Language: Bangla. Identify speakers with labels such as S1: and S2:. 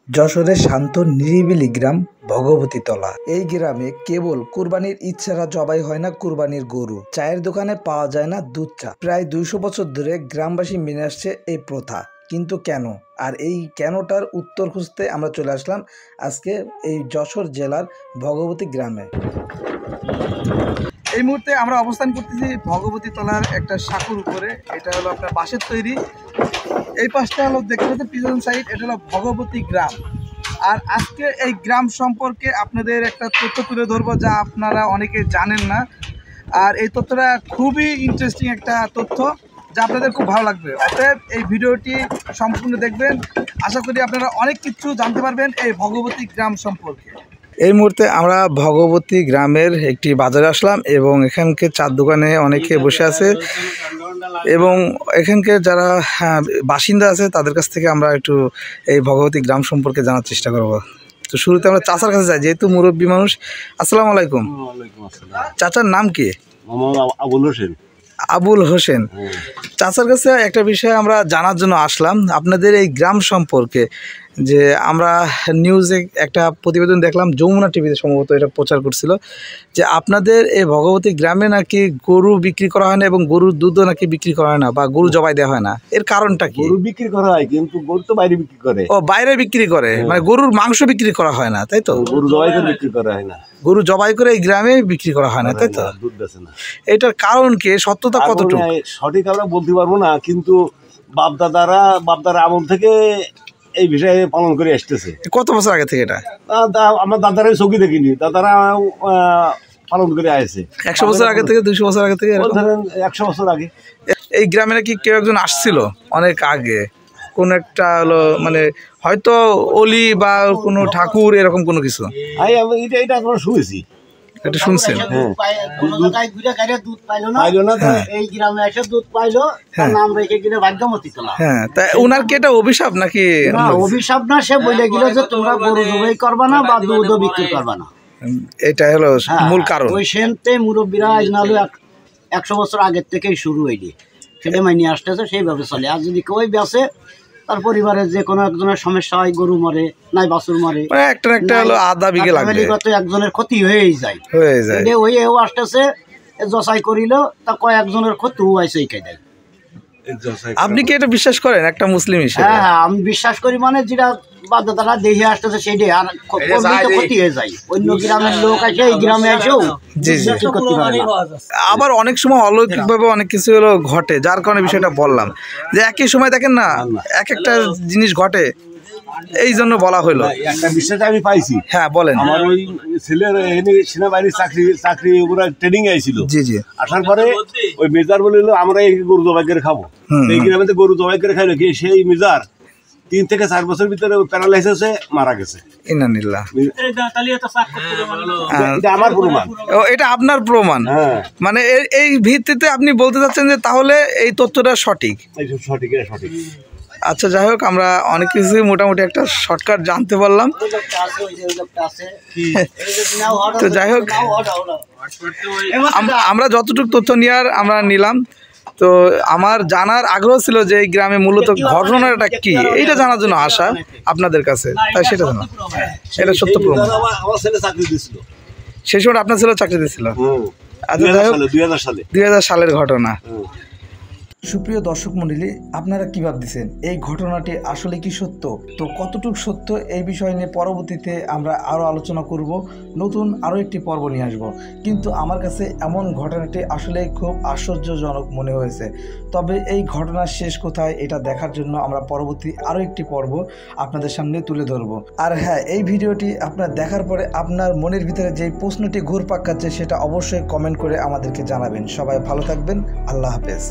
S1: যশোরের শান্ত নিরিবিলি গ্রাম ভগবতীতলা। এই গ্রামে কেবল কুরবানির ঈদ ছাড়া জবাই হয় না কুরবানির গরু। চায়ের দোকানে পাওয়া যায় না দুধ চা। প্রায় 200 বছর ধরে গ্রামবাসী মেনে আসছে এই প্রথা, কিন্তু কেন? আর এই কেনটার উত্তর খুঁজতে আমরা চলে আসলাম আজকে এই যশোর জেলার ভগবতী গ্রামে। এই মুহূর্তে আমরা অবস্থান করতেছি ভগবতীতলার একটা সাঁকুর উপরে। এটা হলো আপনার বাঁশের তৈরি। এই পাশটা হলো দেখতে পাচ্ছেন পিছন সাইড, এটা হলো ভগবতী গ্রাম। আর আজকে এই গ্রাম সম্পর্কে আপনাদের একটা তথ্য তুলে ধরবো যা আপনারা অনেকে জানেন না। আর এই তথ্যটা খুবই ইন্টারেস্টিং একটা তথ্য যা আপনাদের খুব ভালো লাগবে। অতএব এই ভিডিওটি সম্পূর্ণ দেখবেন, আশা করি আপনারা অনেক কিছু জানতে পারবেন এই ভগবতী গ্রাম সম্পর্কে। এই মুহূর্তে আমরা ভগবতী গ্রামের একটি বাজারে আসলাম এবং এখানকার চার দোকানে অনেকে বসে আছে এবং এখানকার যারা বাসিন্দা আছে তাদের কাছ থেকে আমরা একটু এই ভগবতী গ্রাম সম্পর্কে জানার চেষ্টা করব। তো শুরুতে আমরা চাচার কাছে যাই, যেহেতু মুরব্বী মানুষ। আসসালামু আলাইকুম। চাচার নাম কি?
S2: আবুল হোসেন।
S1: আবুল হোসেন। চাচার কাছে একটা বিষয় আমরা জানার জন্য আসলাম আপনাদের এই গ্রাম সম্পর্কে। যে আমরা নিউজে একটা প্রতিবেদন দেখলাম, যমুনা টিভিতে সম্ভবত এটা প্রচার করছিল, যে আপনাদের এই ভগবতী গ্রামে নাকি গরু বিক্রি করা হয় না এবং গরুর দুধও নাকি বিক্রি করা হয় না, বা গরু জবাই দেওয়া হয় না। এর কারণটা কি?
S2: গরু বিক্রি করা হয়, কিন্তু গরু তো বাইরে বিক্রি করে।
S1: ও, বাইরে বিক্রি করে, মানে গরুর মাংস বিক্রি করা হয় না, তাই তো?
S2: গরু জবাই করে বিক্রি করা হয় না।
S1: গরু জবাই করে এই গ্রামে বিক্রি করা হয় না, তাই তো?
S2: দুধ বেচে না।
S1: এটার কারণ কি? সত্যতা কতটুকু
S2: সঠিক আমরা বলতে পারবো না, কিন্তু বাপদাদারা আমল থেকে এই বিষয়ে পালন করে আসতেছে।
S1: কত বছর আগে থেকে এটা?
S2: আমার দাদারা চোখে দেখিনি, দাদারা পালন করে আসছে
S1: 100 বছর আগে থেকে, 200 বছর আগে থেকে,
S2: 100 বছর আগে। এই
S1: গ্রামে নাকি কেউ একজন আসছিল অনেক আগে, কোন একটা হলো মানে হয়তো অলি বা কোনো ঠাকুর, এরকম কোনো কিছু।
S2: এটা আমরা শুনেছি।
S1: এটা শুনছেন? হ্যাঁ, তাই ওনার কি এটা অভিশাপ নাকি?
S3: অভিশাপ না, সে বলে গেল যে তোমরা গরু জবাই করবা না বা দুধও বিক্রি করবা না।
S1: এটা হলো মূল কারণ।
S3: ওই সেনতে মুরব্বীরা আজ নাহলে 100 বছর আগের থেকেই শুরু হয়নি, সেটা মাইনে আসতেছে, সেইভাবে চলে। আর যদি কেউ বেঁচে, তার পরিবারের যে কোনো একজনের সমস্যা হয়, গরু মরে নাই বাছুর মরে,
S1: একটা হলো আধা বিঘে লাগবে,
S3: একজনের ক্ষতি হয়েই যায়। ওইও আসতেছে, জসাই করিল, তা কয়েকজনের ক্ষতি হয়েছে এই কায়দায়।
S1: আপনি কি এটা বিশ্বাস করেন একটা মুসলিম হিসেবে?
S3: হ্যাঁ, আমি বিশ্বাস করি। মানে যেটা বাধ্যতারা দেখে আসতেছে সেটাই, আর ক্ষতি হয়ে যায়। অন্য গ্রামের লোক আসে এই গ্রামে এসেও করতে পারে না।
S1: আবার অনেক সময় অলৌকিক ভাবে অনেক কিছু হলো ঘটে, যার কারণে বিষয়টা বললাম যে একই সময় দেখেন না এক একটা জিনিস ঘটে, এই জন্য বলা হলো।
S2: একটা বিষয়টা আমি পাইছি।
S1: হ্যাঁ, বলেন।
S2: আমার ওই ছেলের সেনাবাহিনীর চাকরি ওরা ট্রেনিং আইছিল।
S1: জি জি।
S2: আসার পরে ওই মেজার বলিল আমরা এই গরু জবাই করে খাবো। এই গ্রামে গরু জবাই করে খাইলো কি, সেই মেজার 3 থেকে 4 বছর ভিতরে প্যারালাইসিস হয়ে মারা গেছে। এটা আমার প্রমাণ।
S1: এটা আপনার প্রমাণ? মানে এই ভিত্তিতে আপনি বলতে চাচ্ছেন যে তাহলে এই তথ্যটা সঠিক?
S2: সঠিক, সঠিক।
S1: আচ্ছা, যাই হোক, আমরা অনেক কিছু মোটামুটি একটা শর্টকাট জানতে পারলাম। তো যাই হোক, আমরা যতটুকু তথ্য নেওয়ার আমরা নিলাম। তো আমার জানার আগ্রহ ছিল যে এই গ্রামে মূলত ঘটনাটা কি, এইটা জানার জন্য আসা আপনাদের কাছে, তাই সেটা জানা। এটা সত্য প্রমাণ। সেই সময় আপনার ছেলে চাকরি দিয়েছিল? আচ্ছা, যাই হোক, 2000 সালের ঘটনা। সুপ্রিয় দর্শক মণ্ডলী, আপনারা কি ভাবতেছেন এই ঘটনাটি আসলে কি সত্য? তো কতটুকু সত্য এই বিষয় নিয়ে পরবর্তীতে আমরা আরও আলোচনা করব, নতুন আরও একটি পর্ব নিয়ে আসব। কিন্তু আমার কাছে এমন ঘটনাটি আসলে খুব আশ্চর্যজনক মনে হয়েছে। তবে এই ঘটনার শেষ কোথায়, এটা দেখার জন্য আমরা পরবর্তী আরও একটি পর্ব আপনাদের সামনে তুলে ধরব। আর হ্যাঁ, এই ভিডিওটি আপনার দেখার পরে আপনার মনের ভিতরে যেই প্রশ্নটি ঘুরপাক খাচ্ছে সেটা অবশ্যই কমেন্ট করে আমাদেরকে জানাবেন। সবাই ভালো থাকবেন। আল্লাহ হাফেজ।